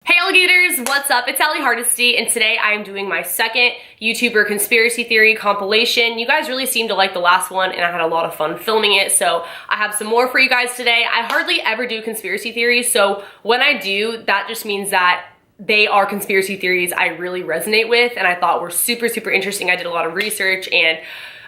Hey alligators, what's up? It's hardesty, and today I am doing my second YouTuber conspiracy theory compilation. You guys really seemed to like the last one and I had a lot of fun filming it, so I have some more for you guys today. I hardly ever do conspiracy theories, so when I do, that just means that they are conspiracy theories I really resonate with and I thought were super interesting. I did a lot of research and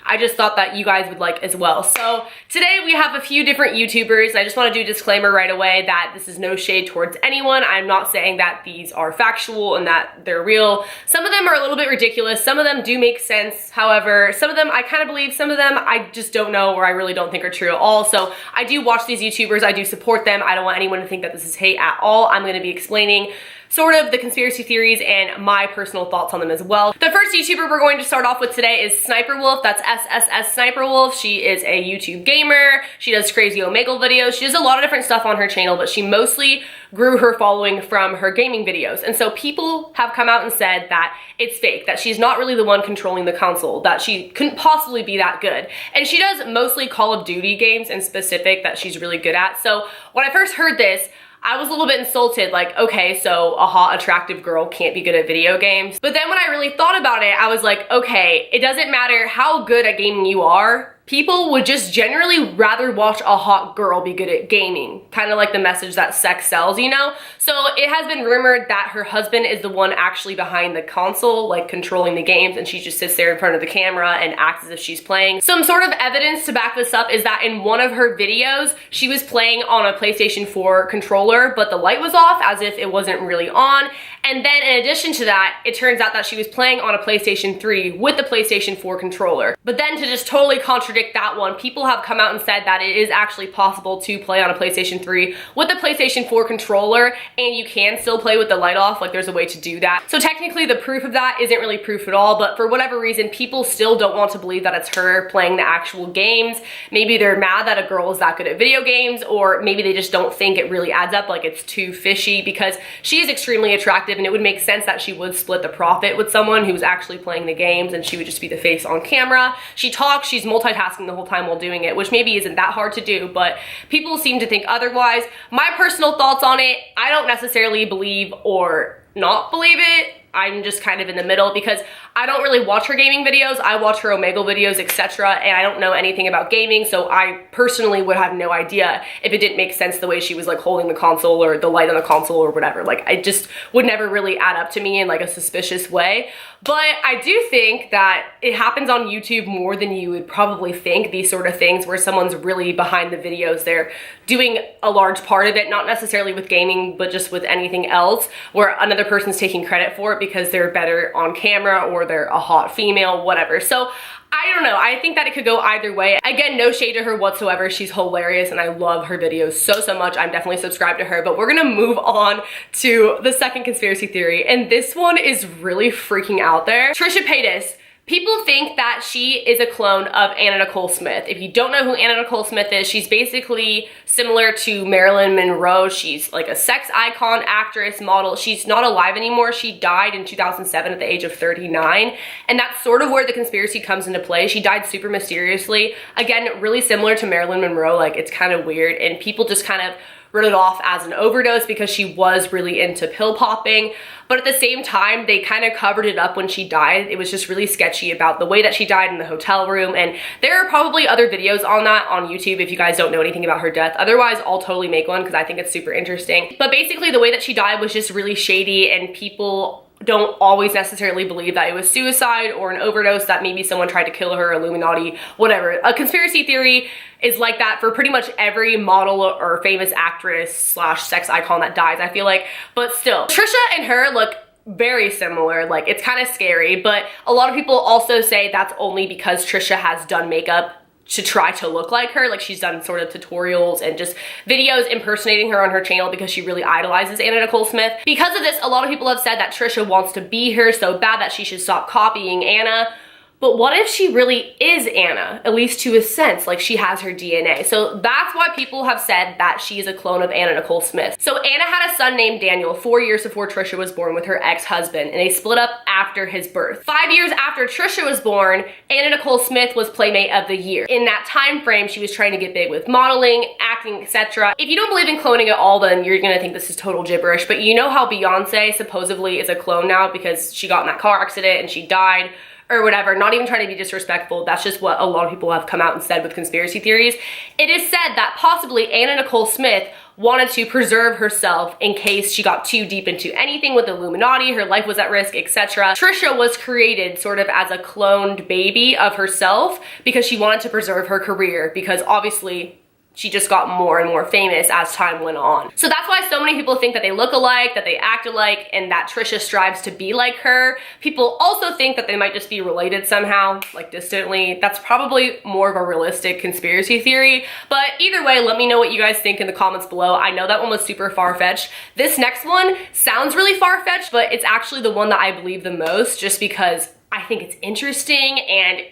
I just thought that you guys would like as well. So today we have a few different YouTubers. I just want to do a disclaimer right away that this is no shade towards anyone. I'm not saying that these are factual and that they're real. Some of them are a little bit ridiculous. Some of them do make sense. However, some of them I kind of believe, some of them I just don't know or I really don't think are true at all. So I do watch these YouTubers. I do support them. I don't want anyone to think that this is hate at all. I'm going to be explaining sort of the conspiracy theories and my personal thoughts on them as well. The first YouTuber we're going to start off with today is Sniper Wolf. That's SSS Sniper Wolf. She is a YouTube gamer. She does crazy Omegle videos. She does a lot of different stuff on her channel, but she mostly grew her following from her gaming videos. And so people have come out and said that it's fake, that she's not really the one controlling the console, that she couldn't possibly be that good. And she does mostly Call of Duty games in specific that she's really good at. So when I first heard this, I was a little bit insulted, like, okay, so a hot, attractive girl can't be good at video games. But then when I really thought about it, I was like, okay, it doesn't matter how good at gaming you are, people would just generally rather watch a hot girl be good at gaming. Kind of like the message that sex sells, you know? So it has been rumored that her husband is the one actually behind the console, like controlling the games, and she just sits there in front of the camera and acts as if she's playing. Some sort of evidence to back this up is that in one of her videos, she was playing on a PlayStation 4 controller, but the light was off as if it wasn't really on. And then in addition to that, it turns out that she was playing on a PlayStation 3 with the PlayStation 4 controller. But then to just totally contradict that one, people have come out and said that it is actually possible to play on a PlayStation 3 with the PlayStation 4 controller and you can still play with the light off, like there's a way to do that. So technically the proof of that isn't really proof at all, but for whatever reason, people still don't want to believe that it's her playing the actual games. Maybe they're mad that a girl is that good at video games, or maybe they just don't think it really adds up, like it's too fishy, because she is extremely attractive and it would make sense that she would split the profit with someone who's actually playing the games and she would just be the face on camera. She talks, she's multitasking the whole time while doing it, which maybe isn't that hard to do, but people seem to think otherwise. My personal thoughts on it, I don't necessarily believe or not believe it. I'm just kind of in the middle because I don't really watch her gaming videos. I watch her Omegle videos, etc. And I don't know anything about gaming, so I personally would have no idea if it didn't make sense the way she was like holding the console or the light on the console or whatever. Like I just would never really add up to me in like a suspicious way. But I do think that it happens on YouTube more than you would probably think, these sort of things where someone's really behind the videos. They're doing a large part of it, not necessarily with gaming, but just with anything else, where another person's taking credit for it because they're better on camera or they're a hot female, whatever. So I don't know, I think that it could go either way. Again, no shade to her whatsoever. She's hilarious and I love her videos so much. I'm definitely subscribed to her, but we're gonna move on to the second conspiracy theory. And this one is really freaking out there. Trisha Paytas. People think that she is a clone of Anna Nicole Smith. If you don't know who Anna Nicole Smith is, she's basically similar to Marilyn Monroe. She's like a sex icon, actress, model. She's not alive anymore. She died in 2007 at the age of 39. And that's sort of where the conspiracy comes into play. She died super mysteriously. Again, really similar to Marilyn Monroe. Like it's kind of weird. And people just kind of wrote it off as an overdose because she was really into pill popping. But at the same time, they kind of covered it up when she died. It was just really sketchy about the way that she died in the hotel room. And there are probably other videos on that on YouTube if you guys don't know anything about her death. Otherwise, I'll totally make one because I think it's super interesting. But basically the way that she died was just really shady and people don't always necessarily believe that it was suicide or an overdose, that maybe someone tried to kill her, Illuminati, whatever. A conspiracy theory is like that for pretty much every model or famous actress slash sex icon that dies, I feel like. But still, Trisha and her look very similar. Like it's kind of scary, but a lot of people also say that's only because Trisha has done makeup to try to look like her. Like she's done sort of tutorials and just videos impersonating her on her channel because she really idolizes Anna Nicole Smith. Because of this, a lot of people have said that Trisha wants to be her so bad that she should stop copying Anna. But what if she really is Anna, at least to a sense, like she has her DNA? So that's why people have said that she is a clone of Anna Nicole Smith. So Anna had a son named Daniel 4 years before Trisha was born with her ex-husband, and they split up after his birth. 5 years after Trisha was born, Anna Nicole Smith was Playmate of the Year. In that time frame, she was trying to get big with modeling, acting, etc. If you don't believe in cloning at all, then you're gonna think this is total gibberish, but you know how Beyonce supposedly is a clone now because she got in that car accident and she died, or whatever, not even trying to be disrespectful. That's just what a lot of people have come out and said with conspiracy theories. It is said that possibly Anna Nicole Smith wanted to preserve herself in case she got too deep into anything with the Illuminati, her life was at risk, etc. Trisha was created sort of as a cloned baby of herself because she wanted to preserve her career, because obviously she just got more and more famous as time went on. So that's why so many people think that they look alike, that they act alike, and that Trisha strives to be like her. People also think that they might just be related somehow, like distantly. That's probably more of a realistic conspiracy theory. But either way, let me know what you guys think in the comments below. I know that one was super far-fetched. This next one sounds really far-fetched, but it's actually the one that I believe the most, just because I think it's interesting and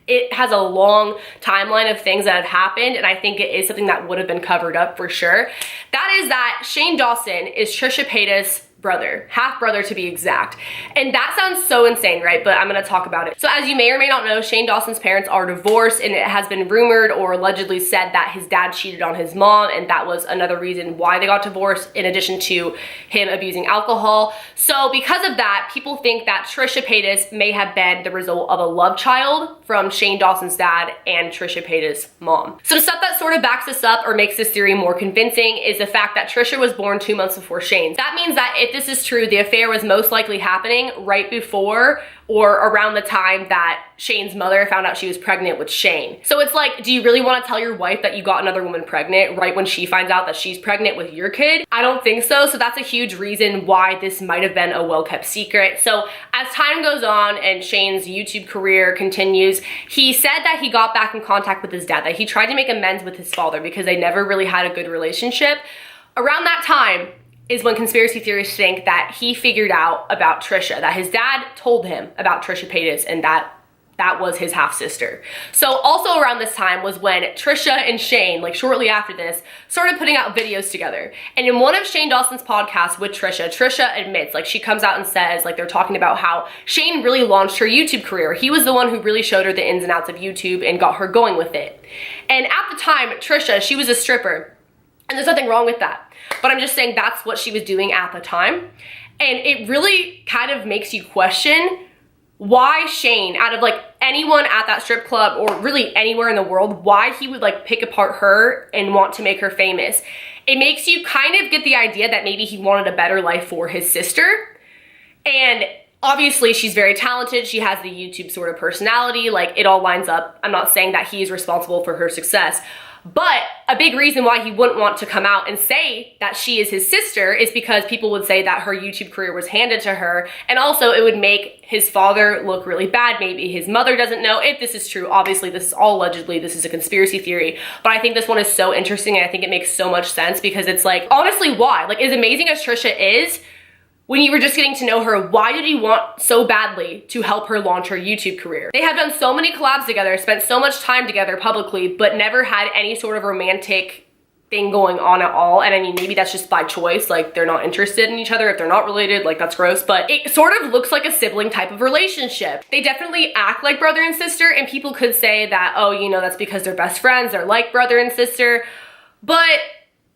it has a long timeline of things that have happened, and I think it is something that would have been covered up for sure. That is that Shane Dawson is Trisha Paytas' brother, half brother to be exact. And that sounds so insane, right? But I'm gonna talk about it. So as you may or may not know, Shane Dawson's parents are divorced, and it has been rumored or allegedly said that his dad cheated on his mom, and that was another reason why they got divorced, in addition to him abusing alcohol. So because of that, people think that Trisha Paytas may have been the result of a love child from Shane Dawson's dad and Trisha Paytas' mom. Some stuff that sort of backs this up or makes this theory more convincing is the fact that Trisha was born 2 months before Shane. That means that if this is true, the affair was most likely happening right before or around the time that Shane's mother found out she was pregnant with Shane. So it's like, do you really want to tell your wife that you got another woman pregnant right when she finds out that she's pregnant with your kid? I don't think so. So that's a huge reason why this might have been a well-kept secret. So as time goes on and Shane's YouTube career continues, he said that he got back in contact with his dad, that he tried to make amends with his father because they never really had a good relationship. Around that time is when conspiracy theorists think that he figured out about Trisha, that his dad told him about Trisha Paytas, and that was his half-sister. So also around this time was when Trisha and Shane, like shortly after this, started putting out videos together. And in one of Shane Dawson's podcasts with Trisha, Trisha admits, like she comes out and says, like they're talking about how Shane really launched her YouTube career. He was the one who really showed her the ins and outs of YouTube and got her going with it. And at the time, Trisha, she was a stripper, and there's nothing wrong with that. But I'm just saying that's what she was doing at the time. And it really kind of makes you question why Shane, out of like anyone at that strip club or really anywhere in the world, why he would like pick apart her and want to make her famous. It makes you kind of get the idea that maybe he wanted a better life for his sister. And obviously she's very talented. She has the YouTube sort of personality, like it all lines up. I'm not saying that he is responsible for her success. But a big reason why he wouldn't want to come out and say that she is his sister is because people would say that her YouTube career was handed to her, and also it would make his father look really bad. Maybe his mother doesn't know if this is true. Obviously, this is all allegedly, this is a conspiracy theory, but I think this one is so interesting, and I think it makes so much sense because it's like, honestly, why? Like, as amazing as Trisha is, when you were just getting to know her, why did he want so badly to help her launch her YouTube career? They have done so many collabs together, spent so much time together publicly, but never had any sort of romantic thing going on at all. And I mean, maybe that's just by choice, like they're not interested in each other if they're not related, like that's gross, but it sort of looks like a sibling type of relationship. They definitely act like brother and sister, and people could say that, oh, you know, that's because they're best friends, they're like brother and sister, but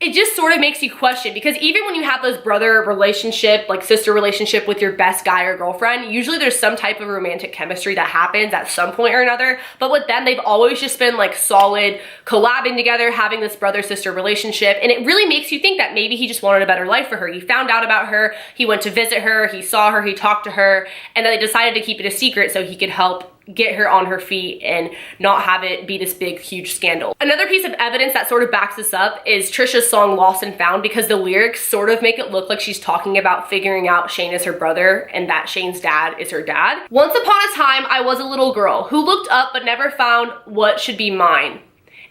it just sort of makes you question, because even when you have those brother relationship, like sister relationship with your best guy or girlfriend, usually there's some type of romantic chemistry that happens at some point or another. But with them, they've always just been like solid, collabing together, having this brother-sister relationship. And it really makes you think that maybe he just wanted a better life for her. He found out about her, he went to visit her, he saw her, he talked to her, and then they decided to keep it a secret so he could help get her on her feet and not have it be this big, huge scandal. Another piece of evidence that sort of backs this up is Trisha's song Lost and Found, because the lyrics sort of make it look like she's talking about figuring out Shane is her brother and that Shane's dad is her dad. Once upon a time, I was a little girl who looked up but never found what should be mine.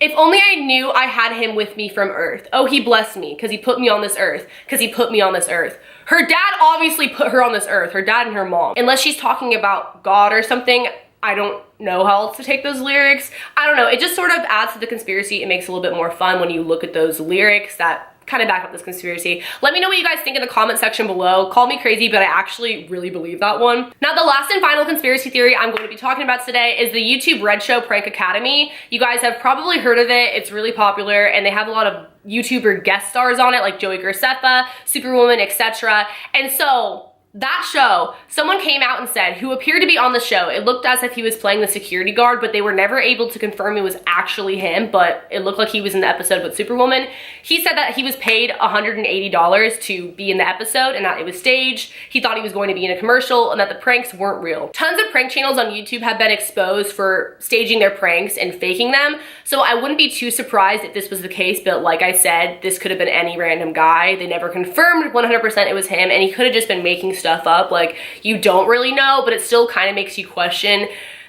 If only I knew I had him with me from earth. Oh, he blessed me because he put me on this earth, because he put me on this earth. Her dad obviously put her on this earth, her dad and her mom. Unless she's talking about God or something, I don't know how else to take those lyrics. I don't know, it just sort of adds to the conspiracy. It makes it a little bit more fun when you look at those lyrics that kind of back up this conspiracy. Let me know what you guys think in the comment section below. Call me crazy, but I actually really believe that one. Now, the last and final conspiracy theory I'm going to be talking about today is the YouTube Red Show Prank Academy. You guys have probably heard of it. It's really popular, and they have a lot of YouTuber guest stars on it, like Joey Graceffa, Superwoman, etc. And so that show, someone came out and said, who appeared to be on the show, it looked as if he was playing the security guard, but they were never able to confirm it was actually him, but it looked like he was in the episode with Superwoman. He said that he was paid $180 to be in the episode and that it was staged. He thought he was going to be in a commercial and that the pranks weren't real. Tons of prank channels on YouTube have been exposed for staging their pranks and faking them, so I wouldn't be too surprised if this was the case, but like I said, this could have been any random guy. They never confirmed 100% it was him, and he could have just been making stuff up. Like, you don't really know, but it still kind of makes you question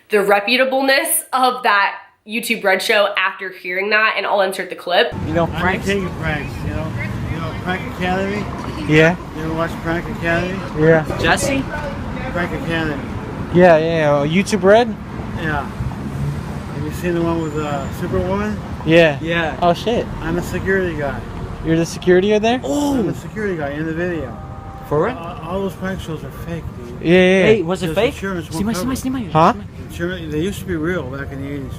the reputableness of that YouTube Red Show after hearing that, and I'll insert the clip. You know, pranks? I'm taking pranks, you know Prank Academy? Yeah. You ever watch Prank Academy? Yeah. Jesse? Prank Academy. Yeah. YouTube Red? Yeah. Have you seen the one with Superwoman? Yeah. Yeah. Oh shit. I'm a security guy. You're the security there? Oh! I'm a security guy in the video. For real? All those prank shows are fake, dude. Yeah. Hey, was it Because fake? insurance won't cover it. Huh? They used to be real back in the 80s.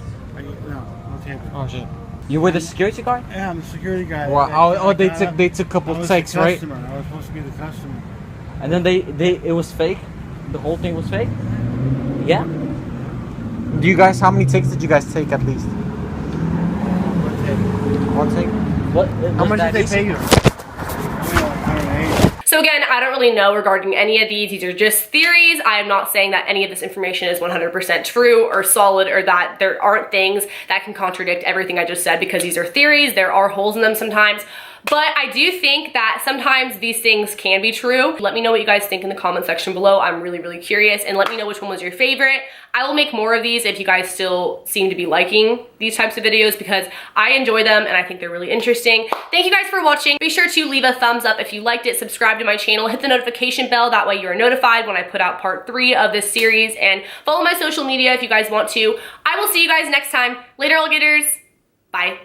No tape. Oh shit. You were the security guard? Yeah, I'm a security guy. Wow. They took a couple takes, right? I was supposed to be the customer. And then it was fake? The whole thing was fake? Yeah? Do you guys, how many takes did you guys take at least? One take? What? How much did they pay you? So again, I don't really know regarding any of these are just theories. I am not saying that any of this information is 100% true or solid, or that there aren't things that can contradict everything I just said, because these are theories. There are holes in them sometimes. But I do think that sometimes these things can be true. Let me know what you guys think in the comment section below. I'm really, really curious, and let me know which one was your favorite. I will make more of these if you guys still seem to be liking these types of videos, because I enjoy them and I think they're really interesting. Thank you guys for watching. Be sure to leave a thumbs up if you liked it, subscribe to my channel, hit the notification bell. That way you are notified when I put out part 3 of this series, and follow my social media if you guys want to. I will see you guys next time. Later, alligators. Bye.